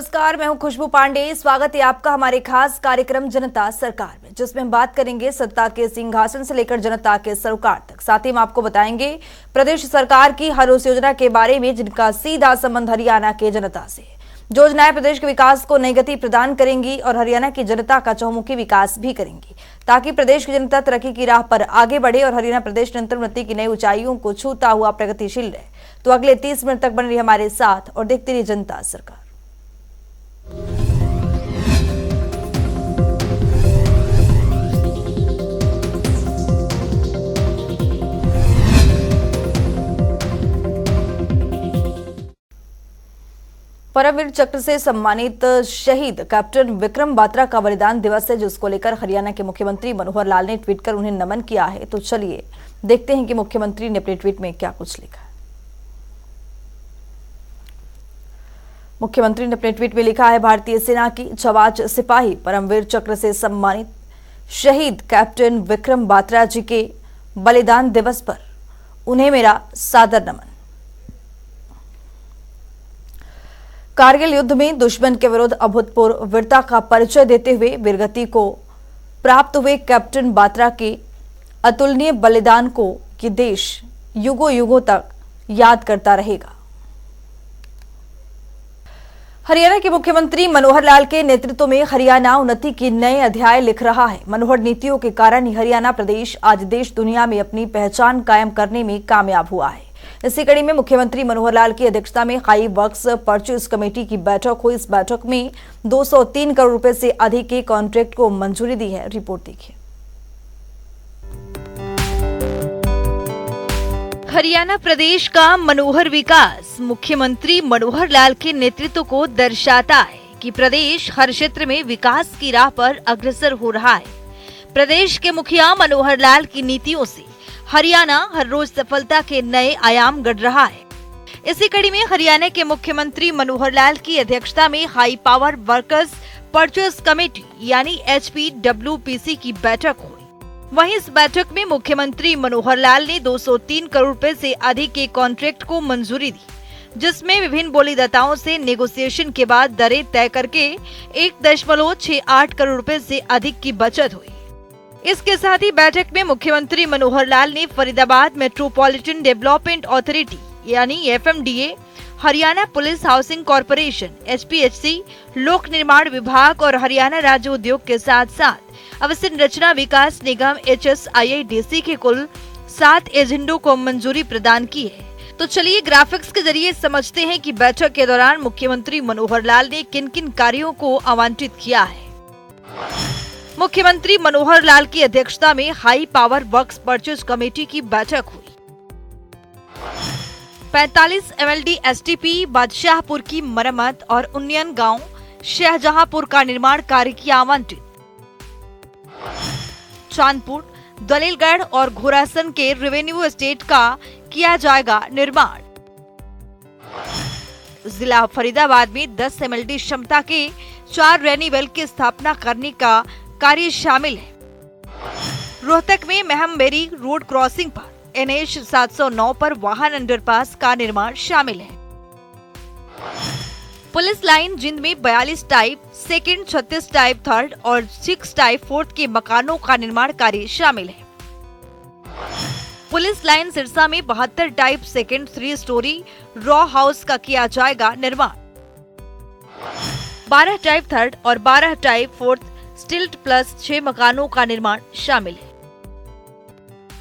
नमस्कार, मैं हूं खुशबू पांडे। स्वागत है आपका हमारे खास कार्यक्रम जनता सरकार में, जिसमें हम बात करेंगे सत्ता के सिंहासन से लेकर जनता के सरोकार तक। साथ ही हम आपको बताएंगे प्रदेश सरकार की हर उस योजना के बारे में जिनका सीधा संबंध हरियाणा के जनता से। जो योजनाएं प्रदेश के विकास को नई गति प्रदान करेंगी और हरियाणा की जनता का चहुमुखी विकास भी करेंगी, ताकि प्रदेश की जनता तरक्की की राह पर आगे बढ़े और हरियाणा प्रदेश निरंतर उन्नति की नई ऊंचाइयों को छूता हुआ प्रगतिशील रहे। तो अगले 30 मिनट तक बन रही हमारे साथ और देखते रहिए जनता सरकार। परमवीर चक्र से सम्मानित शहीद कैप्टन विक्रम बात्रा का बलिदान दिवस है, जिसको लेकर हरियाणा के मुख्यमंत्री मनोहर लाल ने ट्वीट कर उन्हें नमन किया है। तो चलिए देखते हैं कि मुख्यमंत्री ने अपने ट्वीट में क्या कुछ लिखा है। मुख्यमंत्री ने अपने ट्वीट में लिखा है, भारतीय सेना की जाबाज सिपाही परमवीर चक्र से सम्मानित शहीद कैप्टन विक्रम बात्रा जी के बलिदान दिवस पर उन्हें मेरा सादर नमन। कारगिल युद्ध में दुश्मन के विरुद्ध अभूतपूर्व वीरता का परिचय देते हुए वीरगति को प्राप्त हुए कैप्टन बात्रा के अतुलनीय बलिदान को ये देश युगों युगों तक याद करता रहेगा। हरियाणा के मुख्यमंत्री मनोहर लाल के नेतृत्व में हरियाणा उन्नति की नए अध्याय लिख रहा है। मनोहर नीतियों के कारण ही हरियाणा प्रदेश आज देश दुनिया में अपनी पहचान कायम करने में कामयाब हुआ है। इसी कड़ी में मुख्यमंत्री मनोहर लाल की अध्यक्षता में हाई वर्क्स परचेज कमेटी की बैठक हुई। इस बैठक में 203 करोड़ रुपए से अधिक के कॉन्ट्रैक्ट को मंजूरी दी है। रिपोर्ट देखिए। हरियाणा प्रदेश का मनोहर विकास मुख्यमंत्री मनोहर लाल के नेतृत्व को दर्शाता है कि प्रदेश हर क्षेत्र में विकास की राह पर अग्रसर हो रहा है। प्रदेश के मुखिया मनोहर लाल की नीतियों से हरियाणा हर रोज सफलता के नए आयाम गढ़ रहा है। इसी कड़ी में हरियाणा के मुख्यमंत्री मनोहर लाल की अध्यक्षता में high power workers purchase committee यानी HPWPC की बैठक हुई। वहीं इस बैठक में मुख्यमंत्री मनोहर लाल ने 203 करोड़ रुपए से अधिक के कॉन्ट्रैक्ट को मंजूरी दी, जिसमें विभिन्न बोलीदाताओं से नेगोशिएशन के बाद दरें तय करके 1.68 करोड़ रुपए से अधिक की बचत हुई। इसके साथ ही बैठक में मुख्यमंत्री मनोहर लाल ने फरीदाबाद मेट्रोपॉलिटन डेवलपमेंट अथॉरिटी यानी FMDA, Haryana police housing corporation HPHC, लोक निर्माण विभाग और हरियाणा राज्य उद्योग के साथ साथ अवसंरचना विकास निगम HSIIDC के कुल 7 एजेंडों को मंजूरी प्रदान की है। तो चलिए ग्राफिक्स के जरिए समझते हैं कि बैठक के दौरान मुख्यमंत्री मनोहर लाल ने किन किन कार्यों को आवंटित किया है। मुख्यमंत्री मनोहर लाल की अध्यक्षता में high power works purchase committee की बैठक हुई। 45 MLD STP बादशाहपुर की मरम्मत और उन्नयन गांव शाहजहांपुर का निर्माण कार्य किया आवंटित। चांदपुर, दलीलगढ़ और घोरासन के रेवेन्यू एस्टेट का किया जाएगा निर्माण। जिला फरीदाबाद में 10 MLD क्षमता के 4 रेनीवेल की स्थापना करने का कार्य शामिल है। रोहतक में महमबेरी रोड क्रॉसिंग पर NH 709 पर वाहन अंडरपास का निर्माण शामिल है। पुलिस लाइन जिंद में 42 टाइप सेकंड, 36 टाइप थर्ड और 6 टाइप फोर्थ के मकानों का निर्माण कार्य शामिल है। पुलिस लाइन सिरसा में 72 type second 3 story raw house का किया जाएगा निर्माण। 12 टाइप थर्ड और 12 टाइप फोर्थ स्टिल्ट प्लस 6 मकानों का निर्माण शामिल है।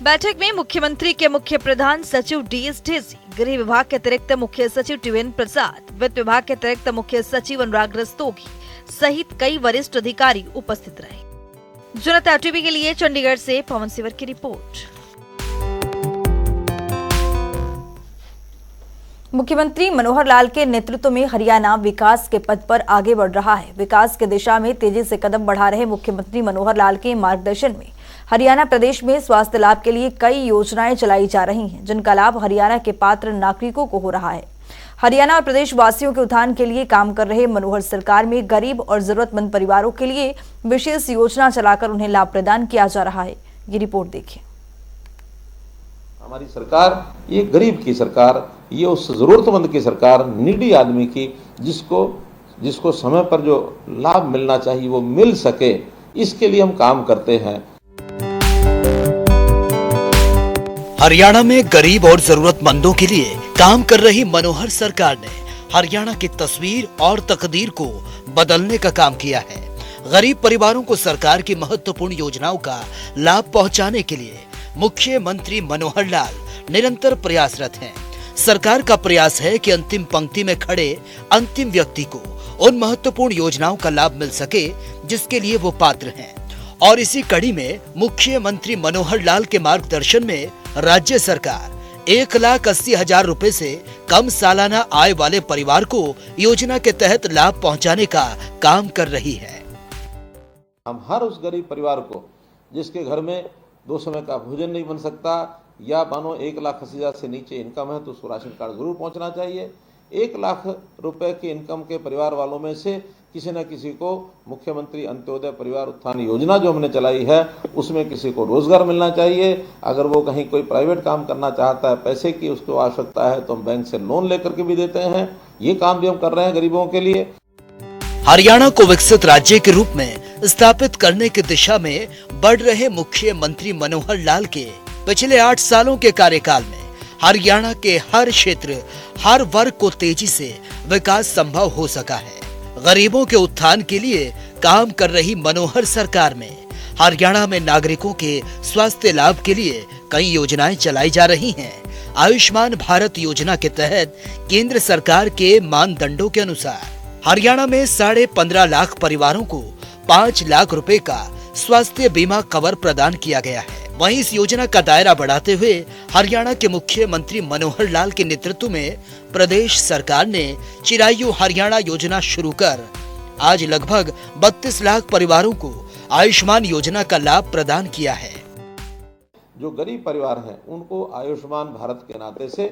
बैठक में मुख्यमंत्री के मुख्य प्रधान सचिव DS ढेसी, गृह विभाग के अतिरिक्त मुख्य सचिव TVN प्रसाद, वित्त विभाग के अतिरिक्त मुख्य सचिव अनुराग रस्तोगी सहित कई वरिष्ठ अधिकारी उपस्थित रहे। जनता टीवी के लिए चंडीगढ़ से पवन सिवर की रिपोर्ट। मुख्यमंत्री मनोहर लाल के नेतृत्व में हरियाणा विकास के पथ पर आगे बढ़ रहा है। विकास की दिशा में तेजी से कदम बढ़ा रहे मुख्यमंत्री मनोहर लाल के मार्गदर्शन में हरियाणा प्रदेश में स्वास्थ्य लाभ के लिए कई योजनाएं चलाई जा रही हैं, जिनका लाभ हरियाणा के पात्र नागरिकों को हो रहा है। हरियाणा और प्रदेश वासियों के उत्थान के लिए काम कर रहे मनोहर सरकार में गरीब और जरूरतमंद परिवारों के लिए विशेष योजना चलाकर उन्हें लाभ प्रदान किया जा रहा है। ये रिपोर्ट देखिए। हमारी सरकार ये गरीब की सरकार, ये उस जरूरतमंद की सरकार, नीडी आदमी की, जिसको जिसको समय पर जो लाभ मिलना चाहिए वो मिल सके, इसके लिए हम काम करते हैं। हरियाणा में गरीब और जरूरतमंदों के लिए काम कर रही मनोहर सरकार ने हरियाणा की तस्वीर और तकदीर को बदलने का काम किया है। गरीब परिवारों को सरकार की महत्वपूर्ण योजनाओं का लाभ पहुंचाने के लिए मुख्यमंत्री मनोहर लाल निरंतर प्रयासरत हैं। सरकार का प्रयास है कि अंतिम पंक्ति में खड़े अंतिम व्यक्ति को उन महत्वपूर्ण योजनाओं का लाभ मिल सके जिसके लिए वो पात्र हैं। और इसी कड़ी में मुख्यमंत्री मनोहर लाल के मार्गदर्शन में राज्य सरकार 1,80,000 रुपए से कम सालाना आय वाले परिवार को योजना के तहत लाभ पहुंचाने का काम कर रही है। हम हर उस गरीब परिवार को जिसके घर में 2 समय का भोजन नहीं बन सकता या मानो 1,80,000 से नीचे इनकम है तो उसको राशन कार्ड जरूर पहुंचना चाहिए। 1 लाख रुपए की इनकम के परिवार वालों में से किसी न किसी को मुख्यमंत्री अंत्योदय परिवार उत्थान योजना जो हमने चलाई है उसमें किसी को रोजगार मिलना चाहिए। अगर वो कहीं कोई प्राइवेट काम करना चाहता है, पैसे की उसको आवश्यकता है, तो हम बैंक से लोन लेकर के भी देते हैं। ये काम भी हम कर रहे हैं गरीबों के लिए। हरियाणा को विकसित राज्य के रूप में स्थापित करने की दिशा में बढ़ रहे मुख्यमंत्री मनोहर लाल के पिछले 8 सालों के कार्यकाल में हरियाणा के हर क्षेत्र, हर वर्ग को तेजी से विकास संभव हो सका है। गरीबों के उत्थान के लिए काम कर रही मनोहर सरकार में हरियाणा में नागरिकों के स्वास्थ्य लाभ के लिए कई योजनाएं चलाई जा रही हैं। आयुष्मान भारत योजना के तहत केंद्र सरकार के मानदंडों के अनुसार हरियाणा में 15.5 लाख परिवारों को 5 लाख रुपए का स्वास्थ्य बीमा कवर प्रदान किया गया है। वहीं इस योजना का दायरा बढ़ाते हुए हरियाणा के मुख्यमंत्री मनोहर लाल के नेतृत्व में प्रदेश सरकार ने चिरायु हरियाणा योजना शुरू कर आज लगभग 32 लाख परिवारों को आयुष्मान योजना का लाभ प्रदान किया है। जो गरीब परिवार हैं उनको आयुष्मान भारत के नाते से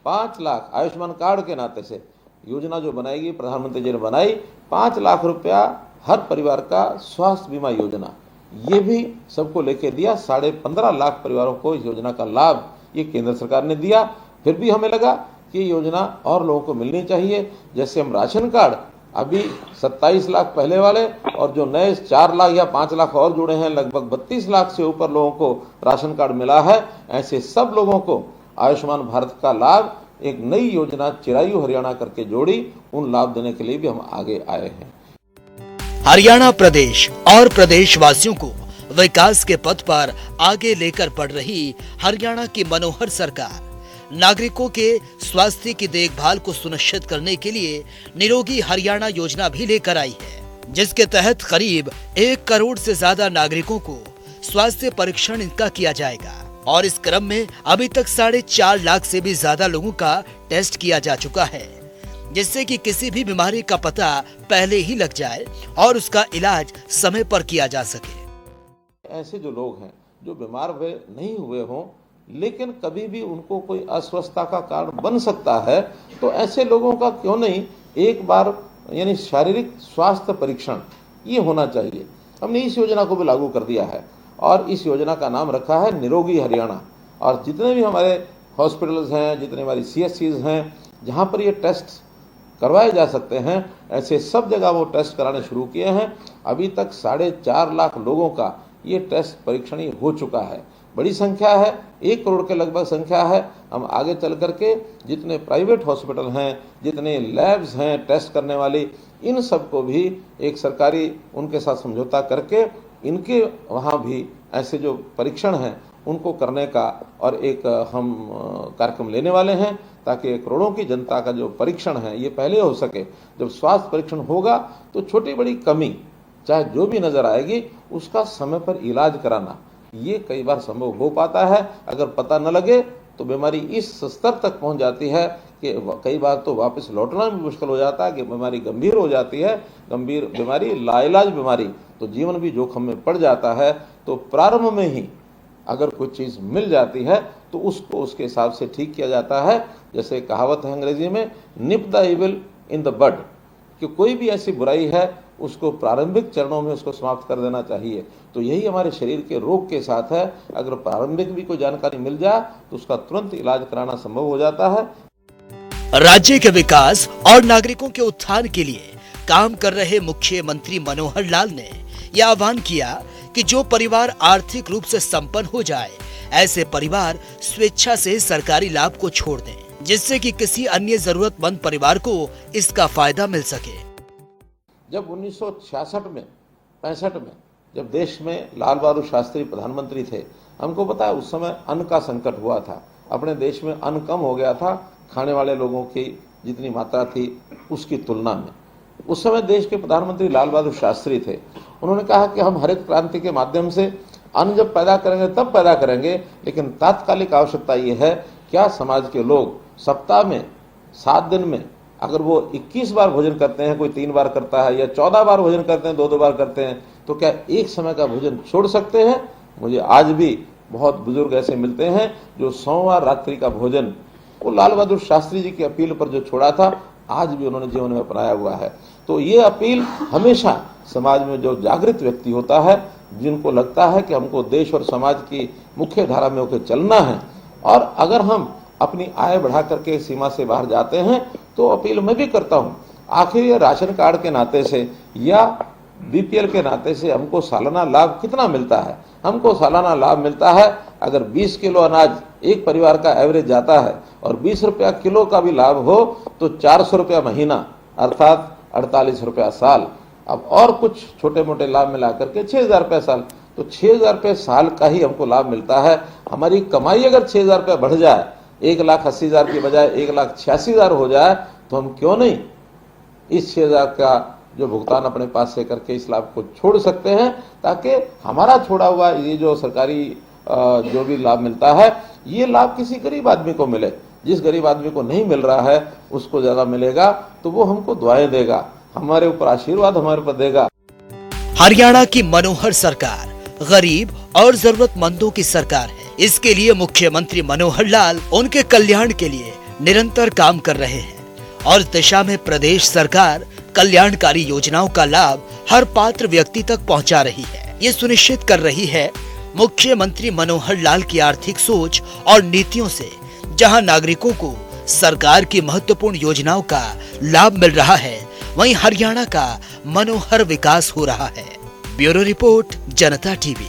5 लाख, आयुष्मान कार्ड के नाते से योजना जो बनाएगी, प्रधानमंत्री जी ने बनाई, 5 लाख रुपया हर परिवार का स्वास्थ्य बीमा योजना, ये भी सबको लेके दिया। 15.5 लाख परिवारों को इस योजना का लाभ ये केंद्र सरकार ने दिया। फिर भी हमें लगा कि ये योजना और लोगों को मिलनी चाहिए। जैसे हम राशन कार्ड अभी 27 लाख पहले वाले और जो नए 4 लाख या 5 लाख और जुड़े हैं, लगभग 32 लाख से ऊपर लोगों को राशन कार्ड मिला है। ऐसे सब लोगों को आयुष्मान भारत का लाभ एक नई योजना चिरायु हरियाणा करके जोड़ी, उन लाभ देने के लिए भी हम आगे आए हैं। हरियाणा प्रदेश और प्रदेशवासियों को विकास के पथ पर आगे लेकर बढ़ रही हरियाणा की मनोहर सरकार नागरिकों के स्वास्थ्य की देखभाल को सुनिश्चित करने के लिए निरोगी हरियाणा योजना भी लेकर आई है, जिसके तहत करीब 1 करोड़ से ज्यादा नागरिकों को स्वास्थ्य परीक्षण इनका किया जाएगा। और इस क्रम में अभी तक 4.5 लाख से भी ज्यादा लोगों का टेस्ट किया जा चुका है, जिससे कि किसी भी बीमारी का पता पहले ही लग जाए और उसका इलाज समय पर किया जा सके। ऐसे जो लोग हैं जो बीमार हुए नहीं हुए हों लेकिन कभी भी उनको कोई अस्वस्थता का कारण बन सकता है, तो ऐसे लोगों का क्यों नहीं एक बार यानी शारीरिक स्वास्थ्य परीक्षण ये होना चाहिए। हमने इस योजना को भी लागू कर दिया है और इस योजना का नाम रखा है निरोगी हरियाणा। और जितने भी हमारे हॉस्पिटल्स हैं, जितने हमारी CSCs हैं जहाँ पर ये टेस्ट करवाए जा सकते हैं, ऐसे सब जगह वो टेस्ट कराने शुरू किए हैं। अभी तक 4.5 लाख लोगों का ये टेस्ट परीक्षण हो चुका है। बड़ी संख्या है, 1 करोड़ के लगभग संख्या है। हम आगे चल करके जितने प्राइवेट हॉस्पिटल हैं, जितने लैब्स हैं टेस्ट करने वाली, इन सबको भी एक सरकारी उनके साथ समझौता करके इनके वहाँ भी ऐसे जो परीक्षण हैं उनको करने का और एक हम कार्यक्रम लेने वाले हैं, ताकि करोड़ों की जनता का जो परीक्षण है ये पहले हो सके। जब स्वास्थ्य परीक्षण होगा तो छोटी बड़ी कमी चाहे जो भी नजर आएगी उसका समय पर इलाज कराना ये कई बार संभव हो पाता है। अगर पता न लगे तो बीमारी इस स्तर तक पहुंच जाती है कि कई बार तो वापस लौटना भी मुश्किल हो जाता है कि बीमारी गंभीर हो जाती है। गंभीर बीमारी, लाइलाज बीमारी, तो जीवन भी जोखिम में पड़ जाता है। तो प्रारंभ में ही अगर कोई चीज़ मिल जाती है तो उसको उसके हिसाब से ठीक किया जाता है। जैसे कहावत है अंग्रेजी में, nip the evil in the bud, कि कोई भी ऐसी बुराई है उसको प्रारंभिक चरणों में उसको समाप्त कर देना चाहिए। तो यही हमारे शरीर के रोग के साथ है। अगर प्रारंभिक भी कोई जानकारी मिल जाए तो उसका तुरंत इलाज कराना संभव हो जाता है। राज्य के विकास और नागरिकों के उत्थान के लिए काम कर रहे मुख्यमंत्री मनोहर लाल ने यह आह्वान किया कि जो परिवार आर्थिक रूप से संपन्न हो जाए, ऐसे परिवार स्वेच्छा से सरकारी लाभ को छोड़ दें, जिससे कि किसी अन्य जरूरतमंद परिवार को इसका फायदा मिल सके। जब 1966 में 65 में जब देश में लाल बहादुर शास्त्री प्रधानमंत्री थे, हमको पता है उस समय अन्न का संकट हुआ था। अपने देश में अन्न कम हो गया था, खाने वाले लोगों की जितनी मात्रा थी उसकी तुलना में। उस समय देश के प्रधानमंत्री लाल बहादुर शास्त्री थे। उन्होंने कहा कि हम हरित क्रांति के माध्यम से अन्न जब पैदा करेंगे तब पैदा करेंगे, लेकिन तात्कालिक आवश्यकता ये है क्या समाज के लोग सप्ताह में 7 दिन में अगर वो 21 बार भोजन करते हैं, कोई 3 बार करता है, या 14 बार भोजन करते हैं, 2-2 बार करते हैं, तो क्या एक समय का भोजन छोड़ सकते हैं? मुझे आज भी बहुत बुजुर्ग ऐसे मिलते हैं जो सोमवार रात्रि का भोजन वो लाल बहादुर शास्त्री जी की अपील पर जो छोड़ा था, आज भी उन्होंने जीवन में अपनाया हुआ है। तो ये अपील हमेशा समाज में जो जागृत व्यक्ति होता है, जिनको लगता है कि हमको देश और समाज की मुख्य धारा में होकर चलना है, और अगर हम अपनी आय बढ़ा करके सीमा से बाहर जाते हैं, तो अपील मैं भी करता हूँ। आखिर ये राशन कार्ड के नाते से या बीपीएल के नाते से हमको सालाना लाभ कितना मिलता है? हमको सालाना लाभ मिलता है, अगर 20 किलो अनाज एक परिवार का एवरेज जाता है और 20 रुपया किलो का भी लाभ हो तो 400 रुपया महीना, अर्थात 48 रुपया साल। अब और कुछ छोटे मोटे लाभ मिला करके 6,000 रुपया साल, तो 6,000 रुपये साल का ही हमको लाभ मिलता है। हमारी कमाई अगर 6,000 रुपया बढ़ जाए, 1,80,000 की बजाय 1,86,000 हो जाए, तो हम क्यों नहीं इस 6,000 का जो भुगतान अपने पास से करके इस लाभ को छोड़ सकते हैं, ताकि हमारा छोड़ा हुआ ये जो सरकारी जो भी लाभ मिलता है, ये लाभ किसी गरीब आदमी को मिले। जिस गरीब आदमी को नहीं मिल रहा है उसको ज्यादा मिलेगा, तो वो हमको दुआएं देगा, हमारे ऊपर आशीर्वाद हमारे ऊपर देगा। हरियाणा की मनोहर सरकार गरीब और जरूरतमंदों की सरकार है। इसके लिए मुख्यमंत्री मनोहर लाल उनके कल्याण के लिए निरंतर काम कर रहे हैं और इस दिशा में प्रदेश सरकार कल्याणकारी योजनाओं का लाभ हर पात्र व्यक्ति तक पहुंचा रही है। ये सुनिश्चित कर रही है मुख्यमंत्री मनोहर लाल की आर्थिक सोच और नीतियों से जहां नागरिकों को सरकार की महत्वपूर्ण योजनाओं का लाभ मिल रहा है, वहीं हरियाणा का मनोहर विकास हो रहा है। ब्यूरो रिपोर्ट, जनता टीवी।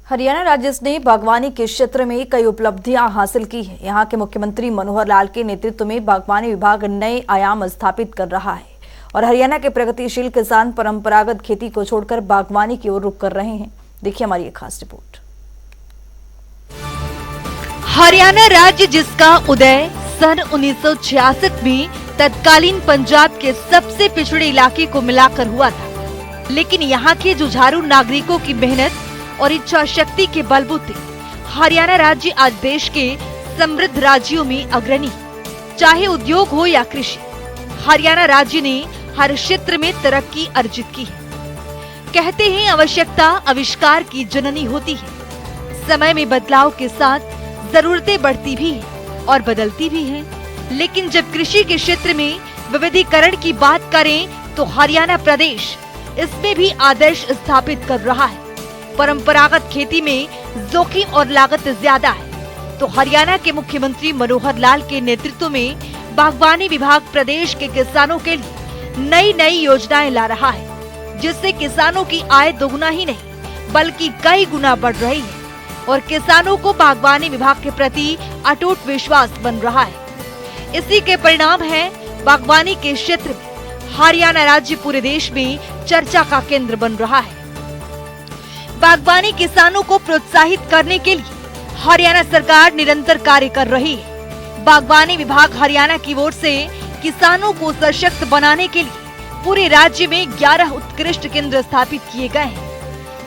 हरियाणा राज्य ने बागवानी के क्षेत्र में कई उपलब्धियां हासिल की हैं। यहां के मुख्यमंत्री मनोहर लाल के नेतृत्व में बागवानी विभाग नए आयाम स्थापित कर रहा है और हरियाणा के प्रगतिशील किसान परंपरागत खेती को छोड़कर बागवानी की ओर रुख कर रहे हैं। देखिए हमारी एक खास रिपोर्ट। हरियाणा राज्य, जिसका उदय सन 1966 में तत्कालीन पंजाब के सबसे पिछड़े इलाके को मिलाकर हुआ था, लेकिन यहाँ के जुझारू नागरिकों की मेहनत और इच्छा शक्ति के बलबूते हरियाणा राज्य आज देश के समृद्ध राज्यों में अग्रणी। चाहे उद्योग हो या कृषि, हरियाणा राज्य ने हर क्षेत्र में तरक्की अर्जित की है। कहते हैं आवश्यकता आविष्कार की जननी होती है। समय में बदलाव के साथ जरूरतें बढ़ती भी हैं और बदलती भी हैं, लेकिन जब कृषि के क्षेत्र में विविधीकरण की बात करें तो हरियाणा प्रदेश इसमें भी आदर्श स्थापित कर रहा है। परंपरागत खेती में जोखिम और लागत ज्यादा है, तो हरियाणा के मुख्यमंत्री मनोहर लाल के नेतृत्व में बागवानी विभाग प्रदेश के किसानों के लिए नई नई योजनाएं ला रहा है, जिससे किसानों की आय दोगुना ही नहीं बल्कि कई गुना बढ़ रही है और किसानों को बागवानी विभाग के प्रति अटूट विश्वास बन रहा है। इसी के परिणाम है बागवानी के क्षेत्र में हरियाणा राज्य पूरे देश में चर्चा का केंद्र बन रहा है। बागवानी किसानों को प्रोत्साहित करने के लिए हरियाणा सरकार निरंतर कार्य कर रही है। बागवानी विभाग हरियाणा की ओर से किसानों को सशक्त बनाने के लिए पूरे राज्य में 11 उत्कृष्ट केंद्र स्थापित किए गए हैं।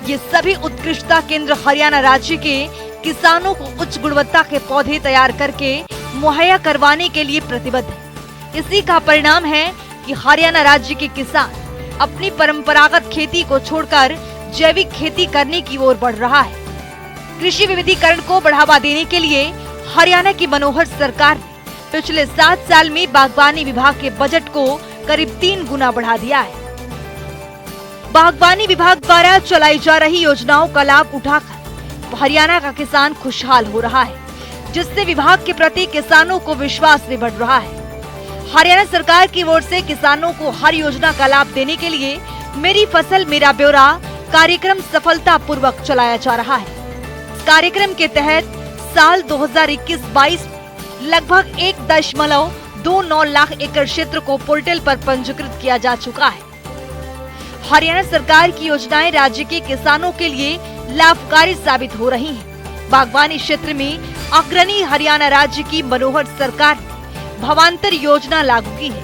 ये सभी उत्कृष्टता केंद्र हरियाणा राज्य के किसानों को उच्च गुणवत्ता के पौधे तैयार करके मुहैया करवाने के लिए प्रतिबद्ध है। इसी का परिणाम है कि हरियाणा राज्य के किसान अपनी परंपरागत खेती को छोड़कर जैविक खेती करने की ओर बढ़ रहा है। कृषि विविधीकरण को बढ़ावा देने के लिए हरियाणा की मनोहर सरकार ने पिछले 7 साल में बागवानी विभाग के बजट को करीब 3 गुना बढ़ा दिया है। बागवानी विभाग द्वारा चलाई जा रही योजनाओं का लाभ उठाकर हरियाणा का किसान खुशहाल हो रहा है, जिससे विभाग के प्रति किसानों को विश्वास भी बढ़ रहा है। हरियाणा सरकार की ओर से किसानों को हर योजना का लाभ देने के लिए मेरी फसल मेरा ब्यौरा कार्यक्रम सफलतापूर्वक चलाया जा रहा है। इस कार्यक्रम के तहत साल 2021-22 में लगभग 1.29 लाख एकड़ क्षेत्र को पोर्टल पर पंजीकृत किया जा चुका है। हरियाणा सरकार की योजनाएं राज्य के किसानों के लिए लाभकारी साबित हो रही हैं। बागवानी क्षेत्र में अग्रणी हरियाणा राज्य की मनोहर सरकार ने भावांतर योजना लागू की है।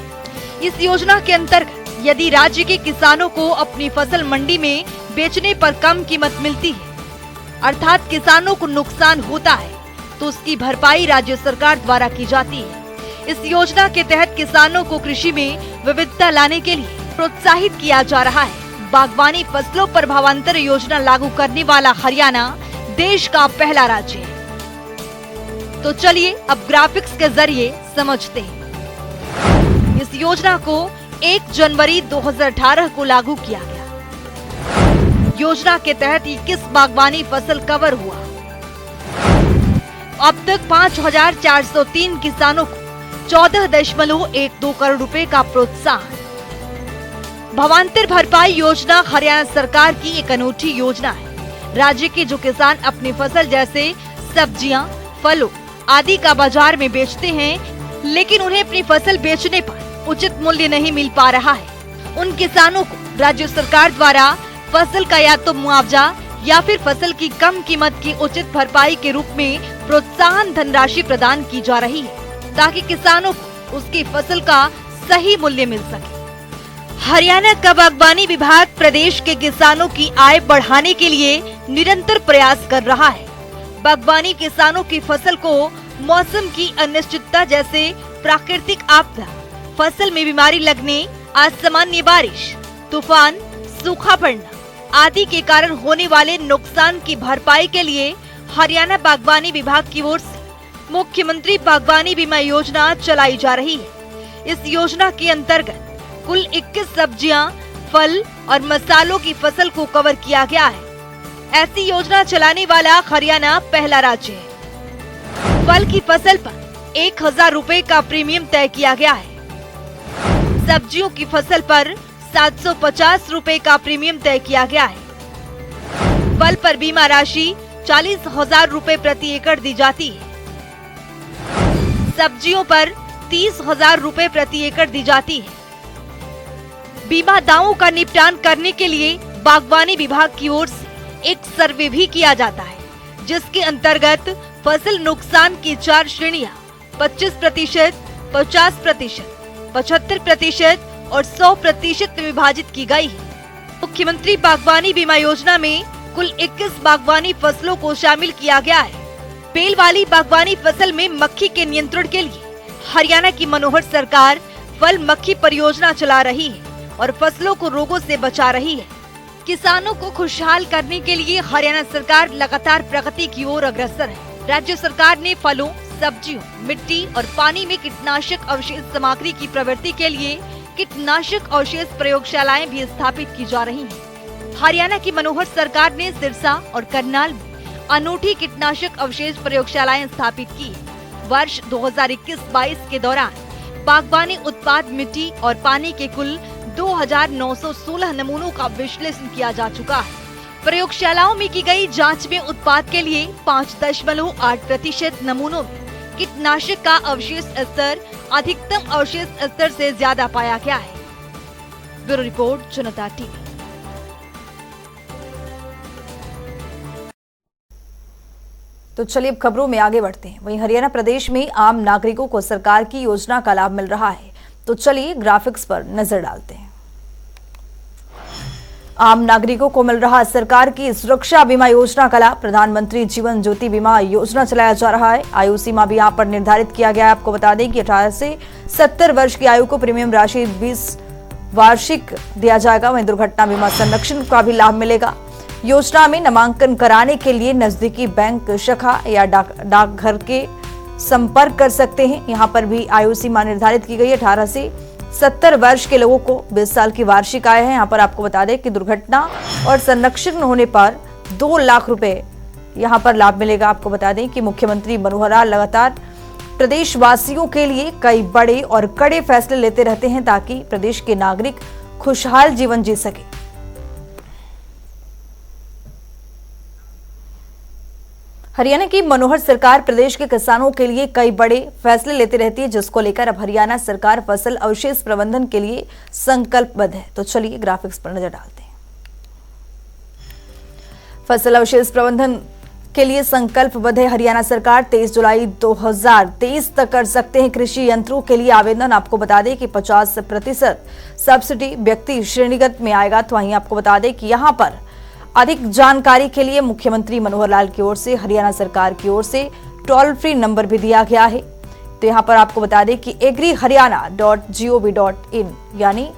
इस योजना के अंतर्गत यदि राज्य के किसानों को अपनी फसल मंडी में बेचने पर कम कीमत मिलती है, अर्थात किसानों को नुकसान होता है, तो उसकी भरपाई राज्य सरकार द्वारा की जाती है। इस योजना के तहत किसानों को कृषि में विविधता लाने के लिए प्रोत्साहित किया जा रहा है। बागवानी फसलों पर भावांतर योजना लागू करने वाला हरियाणा देश का पहला राज्य है। तो चलिए अब ग्राफिक्स के जरिए समझते हैं। इस योजना को 1 जनवरी 2018 को लागू किया गया। योजना के तहत 21 बागवानी फसल कवर हुआ। अब तक 5,403 किसानों को 14.12 करोड़ रुपए का प्रोत्साहन। भावांतर भरपाई योजना हरियाणा सरकार की एक अनूठी योजना है। राज्य के जो किसान अपनी फसल जैसे सब्जियां, फलों आदि का बाजार में बेचते हैं, लेकिन उन्हें अपनी फसल बेचने पर उचित मूल्य नहीं मिल पा रहा है, उन किसानों को राज्य सरकार द्वारा फसल का या तो मुआवजा या फिर फसल की कम कीमत की उचित भरपाई के रूप में प्रोत्साहन धनराशि प्रदान की जा रही है, ताकि किसानों को उसकी फसल का सही मूल्य मिल सके। हरियाणा का बागवानी विभाग प्रदेश के किसानों की आय बढ़ाने के लिए निरंतर प्रयास कर रहा है। बागवानी किसानों की फसल को मौसम की अनिश्चितता जैसे प्राकृतिक आपदा, फसल में बीमारी लगने, असामान्य बारिश, तूफान, सूखा पड़ना आदि के कारण होने वाले नुकसान की भरपाई के लिए हरियाणा बागवानी विभाग की ओर से मुख्यमंत्री बागवानी बीमा योजना चलाई जा रही है। इस योजना के अंतर्गत कुल 21 सब्जियां, फल और मसालों की फसल को कवर किया गया है। ऐसी योजना चलाने वाला हरियाणा पहला राज्य है। फल की फसल पर 1,000 रुपए का प्रीमियम तय किया गया है। सब्जियों की फसल पर 750 रुपए का प्रीमियम तय किया गया है। फल पर बीमा राशि 40,000 रुपए प्रति एकड़ दी जाती है। सब्जियों पर 30,000 रुपए प्रति एकड़ दी जाती है। बीमा दावों का निपटान करने के लिए बागवानी विभाग की ओर से एक सर्वे भी किया जाता है, जिसके अंतर्गत फसल नुकसान की 4 श्रेणियां 25%, 50%, 75% और 100% में विभाजित की गई है। मुख्यमंत्री बागवानी बीमा योजना में कुल 21 बागवानी फसलों को शामिल किया गया है। बेल वाली बागवानी फसल में मक्खी के नियंत्रण के लिए हरियाणा की मनोहर सरकार फल मक्खी परियोजना चला रही है और फसलों को रोगों से बचा रही है। किसानों को खुशहाल करने के लिए हरियाणा सरकार लगातार प्रगति की ओर अग्रसर है। राज्य सरकार ने फलों, सब्जियों, मिट्टी और पानी में कीटनाशक अवशेष सामग्री की प्रवृत्ति के लिए कीटनाशक अवशेष प्रयोगशालाएं भी स्थापित की जा रही हैं। हरियाणा की मनोहर सरकार ने सिरसा और करनाल में अनूठी कीटनाशक अवशेष प्रयोगशालाएं स्थापित की। वर्ष 2021-22 के दौरान बागवानी उत्पाद मिट्टी और पानी के कुल 2,916 नमूनों का विश्लेषण किया जा चुका है। प्रयोगशालाओं में की गई जांच में उत्पाद के लिए 5.8% नमूनों में कीटनाशक का अवशेष स्तर अधिकतम अवशेष स्तर से ज्यादा पाया गया है। ब्यूरो रिपोर्ट, जनता टीवी। तो चलिए अब खबरों में आगे बढ़ते हैं। वहीं हरियाणा प्रदेश में आम नागरिकों को सरकार की योजना का लाभ मिल रहा है। तो चलिए ग्राफिक्स पर नजर डालते हैं। आम नागरिकों को मिल रहा सरकार की सुरक्षा बीमा योजना का लाभ। प्रधानमंत्री जीवन ज्योति बीमा योजना चलाया जा रहा है। आयु सीमा भी यहां पर निर्धारित किया गया है। आपको बता दें कि 18 से 70 वर्ष की आयु को प्रीमियम राशि 20 वार्षिक दिया जाएगा। वहीं दुर्घटना बीमा संरक्षण का भी लाभ मिलेगा। योजना में नामांकन कराने के लिए नजदीकी बैंक शाखा या डाकघर के संपर्क कर सकते हैं। यहाँ पर भी आयु सीमा निर्धारित की गई है। 18 से 70 वर्ष के लोगों को 20 साल की वार्षिक आय है। यहाँ पर आपको बता दें कि दुर्घटना और संरक्षण होने पर 2 लाख रुपए यहाँ पर लाभ मिलेगा। आपको बता दें कि मुख्यमंत्री मनोहर लाल लगातार प्रदेशवासियों के लिए कई बड़े और कड़े फैसले लेते रहते हैं ताकि प्रदेश के नागरिक खुशहाल जीवन जी सके। हरियाणा की मनोहर सरकार प्रदेश के किसानों के लिए कई बड़े फैसले लेती रहती है, जिसको लेकर अब हरियाणा सरकार फसल अवशेष प्रबंधन के लिए संकल्पबद्ध है। तो चलिए ग्राफिक्स पर नजर डालते हैं। फसल अवशेष प्रबंधन के लिए संकल्पबद्ध है हरियाणा सरकार। 23 जुलाई 2023 तक कर सकते हैं कृषि यंत्रों के लिए आवेदन। आपको बता दें कि 50% सब्सिडी व्यक्ति श्रेणीगत में आएगा। तो वहीं आपको बता दें कि यहां पर अधिक जानकारी के लिए मुख्यमंत्री मनोहर लाल की ओर से हरियाणा सरकार की ओर से टोल फ्री नंबर भी दिया गया है। तो यहां पर आपको बता दें कि agriharyana.gov.in यानी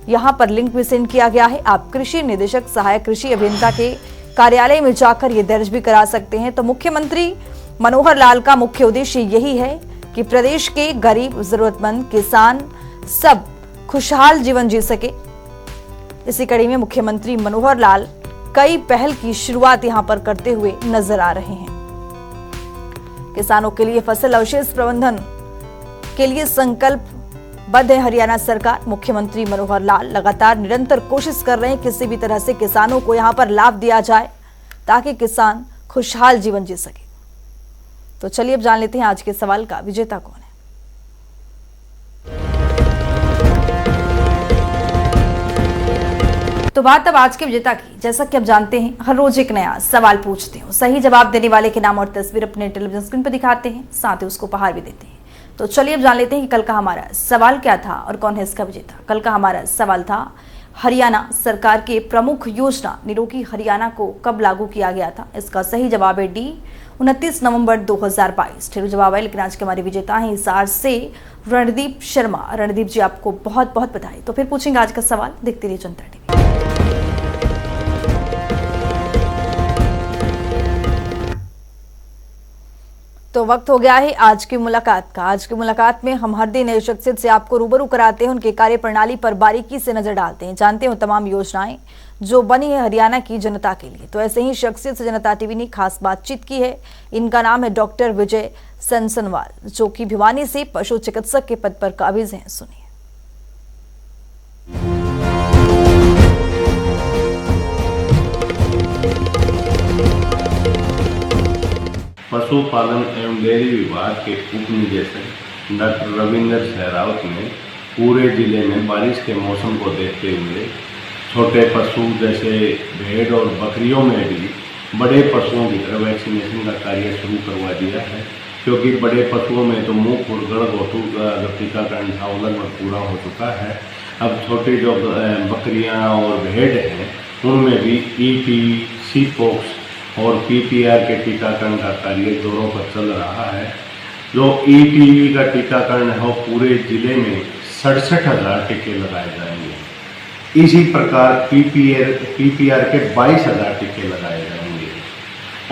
यहां पर लिंक भी सेंड किया गया है। आप कृषि निदेशक सहायक कृषि अभियंता के कार्यालय में जाकर ये दर्ज भी करा सकते हैं। तो मुख्यमंत्री मनोहर लाल का मुख्य उद्देश्य यही है कि प्रदेश के गरीब जरूरतमंद किसान सब खुशहाल जीवन जी सके। इसी कड़ी में मुख्यमंत्री मनोहर लाल कई पहल की शुरुआत यहां पर करते हुए नजर आ रहे हैं। किसानों के लिए फसल अवशेष प्रबंधन के लिए संकल्पबद्ध है हरियाणा सरकार। मुख्यमंत्री मनोहर लाल लगातार निरंतर कोशिश कर रहे हैं किसी भी तरह से किसानों को यहां पर लाभ दिया जाए ताकि किसान खुशहाल जीवन जी सके। तो चलिए अब जान लेते हैं आज के सवाल का विजेता कौन है। तो बात अब आज के विजेता की। जैसा कि आप जानते हैं हर रोज एक नया सवाल पूछते हो, सही जवाब देने वाले के नाम और तस्वीर अपने टेलीविजन स्क्रीन पर दिखाते हैं, साथ ही उसको उपहार भी देते हैं। तो चलिए अब जान लेते हैं कि कल का हमारा सवाल क्या था और कौन है इसका विजेता। कल का हमारा सवाल था हरियाणा सरकार के प्रमुख योजना निरोगी हरियाणा को कब लागू किया गया था। इसका सही जवाब है डी 29 नवंबर 2022। ठीक जवाब है, लेकिन आज के हमारे विजेता हैं हिसार से रणदीप शर्मा। रणदीप जी आपको बहुत बहुत बधाई। तो फिर पूछेंगे आज का सवाल, देखते रहिए जनता टीवी। तो वक्त हो गया है आज की मुलाकात का। आज की मुलाकात में हम हर दिन नई शख्सियत से आपको रूबरू कराते हैं, उनके कार्यप्रणाली पर बारीकी से नजर डालते हैं, जानते हैं तमाम योजनाएं जो बनी है हरियाणा की जनता के लिए। तो ऐसे ही शख्सियत से जनता टीवी ने खास बातचीत की है। इनका नाम है डॉक्टर विजय सनसनवाल, जो कि भिवानी से पशु चिकित्सक के पद पर काबिज हैं। सुनिए। पशुपालन एवं डेयरी विभाग के उप निदेशक डॉक्टर रविंद्र सहरावत ने पूरे जिले में बारिश के मौसम को देखते हुए छोटे पशु जैसे भेड़ और बकरियों में भी बड़े पशुओं की तरह वैक्सीनेशन का कार्य शुरू करवा दिया है, क्योंकि बड़े पशुओं में तो मुंह खुर गड़घोटू का टीकाकरण था वो लगभग पूरा हो चुका है। अब छोटी जो बकरियां और भेड़ हैं उनमें भी ET, सीपोक्स और PPR के टीकाकरण का कार्य जोरों पर चल रहा है। जो ET का टीकाकरण है वो पूरे जिले में 67,000 टीके लगाए जाएंगे। इसी प्रकार PPR के 22,000 टीके लगाए जाएंगे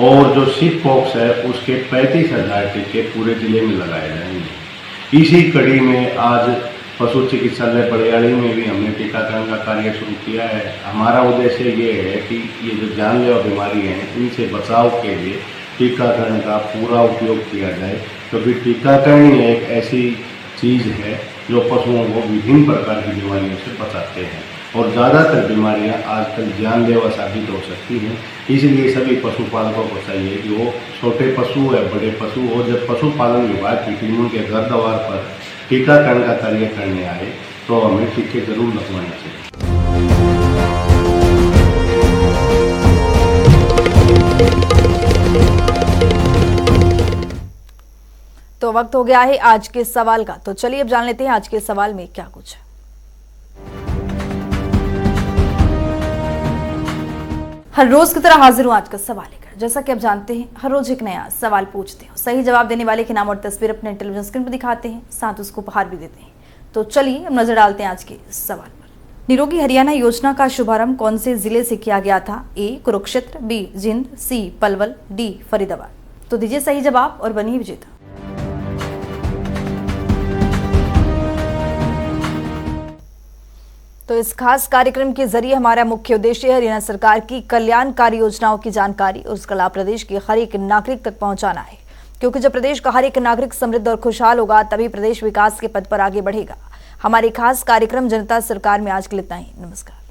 और जो सीपोक्स है उसके 35,000 टीके पूरे जिले में लगाए जाएंगे। इसी कड़ी में आज पशु चिकित्सालय बड़ियाड़ी में भी हमने टीकाकरण का कार्य शुरू किया है। हमारा उद्देश्य ये है कि ये जो जानलेवा बीमारी है इनसे बचाव के लिए टीकाकरण का पूरा उपयोग किया जाए, क्योंकि टीकाकरण ही एक ऐसी चीज़ है जो पशुओं को विभिन्न प्रकार की बीमारियों से बचाते हैं और ज़्यादातर बीमारियां आजकल जानलेवा साबित हो सकती हैं। इसलिए सभी पशुपालकों को चाहिए कि वो छोटे पशु या बड़े पशु हो, जब पशुपालन विभाग की टीम उनके घर द्वार पर टीकाकरण का कार्य करने आए तो हमें टीके जरूर लगवाने चाहिए। तो वक्त हो गया है आज के सवाल का। तो चलिए अब जान लेते हैं आज के सवाल में क्या कुछ है। हर रोज की तरह हाजिर हूं आज का सवाल लेकर। जैसा कि आप जानते हैं हर रोज एक नया सवाल पूछते हो, सही जवाब देने वाले के नाम और तस्वीर अपने टेलीविजन स्क्रीन पर दिखाते हैं, साथ उसको उपहार भी देते हैं। तो चलिए हम नजर डालते हैं आज के सवाल पर। निरोगी हरियाणा योजना का शुभारंभ कौन से जिले से किया गया था। ए कुरुक्षेत्र, B जिंद, C पलवल, D फरीदाबाद। तो दीजिए सही जवाब और बनिए विजेता। तो इस खास कार्यक्रम के जरिए हमारा मुख्य उद्देश्य है हरियाणा सरकार की कल्याणकारी योजनाओं की जानकारी और उसका लाभ प्रदेश के हर एक नागरिक तक पहुंचाना है। क्योंकि जब प्रदेश का हर एक नागरिक समृद्ध और खुशहाल होगा तभी प्रदेश विकास के पथ पर आगे बढ़ेगा। हमारे खास कार्यक्रम जनता सरकार में आज के लिए इतना ही। नमस्कार।